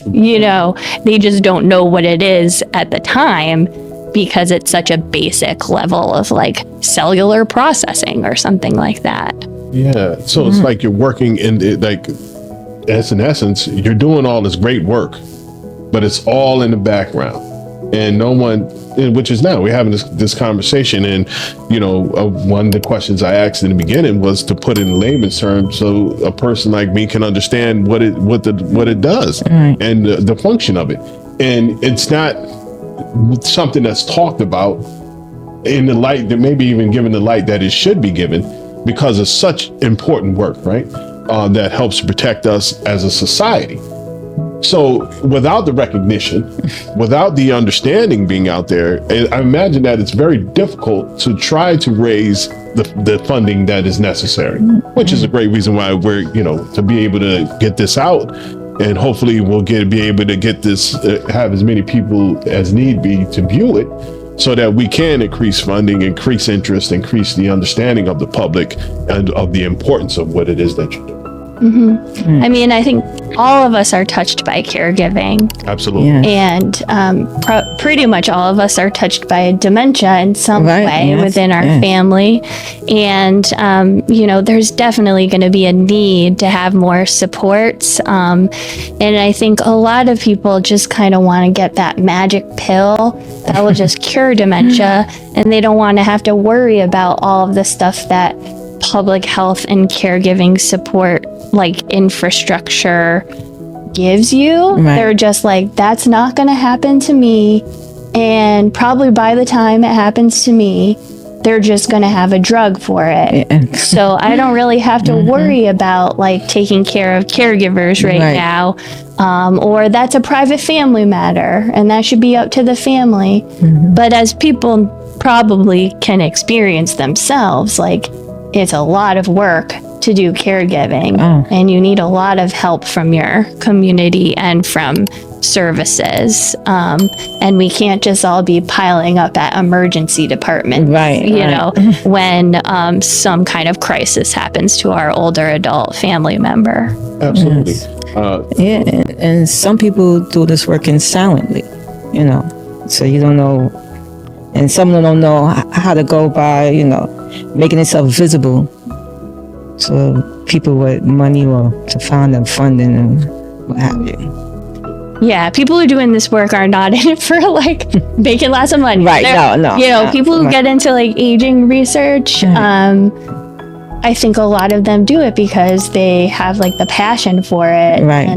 they just don't know what it is at the time because it's such a basic level of like cellular processing or something like that. Yeah. So it's like you're working as in essence, you're doing all this great work, but it's all in the background. And no one, which is now we're having this conversation, and one of the questions I asked in the beginning was to put it in layman's terms so a person like me can understand what it does and the function of it. And it's not something that's talked about in the light that maybe even given the light that it should be given, because it's such important work, right? That helps protect us as a society. So without the recognition, without the understanding being out there, I imagine that it's very difficult to try to raise the funding that is necessary, which is a great reason why we're, to be able to get this out. And hopefully we'll be able to get this, have as many people as need be to view it, so that we can increase funding, increase interest, increase the understanding of the public and of the importance of what it is that you do. I mean, I think all of us are touched by caregiving. Absolutely. Yeah. And pretty much all of us are touched by dementia in some way within our family. And, there's definitely going to be a need to have more supports. And I think a lot of people just kind of want to get that magic pill that will just cure dementia. And they don't want to have to worry about all of the stuff that public health and caregiving support, like infrastructure, gives you. They're just like, that's not going to happen to me. And probably by the time it happens to me, they're just going to have a drug for it. Yeah. So I don't really have to worry about like taking care of caregivers right now. Or that's a private family matter and that should be up to the family. But as people probably can experience themselves, like, it's a lot of work to do caregiving, and you need a lot of help from your community and from services. And we can't just all be piling up at emergency department, when some kind of crisis happens to our older adult family member. Absolutely. Yes. And some people do this working silently, so you don't know, and some of them don't know how to go by, making itself visible to people with money or to find them funding and what have you. Yeah, people who are doing this work are not in it for like making lots of money. Right, no. People who get into like aging research, I think a lot of them do it because they have like the passion for it. Right.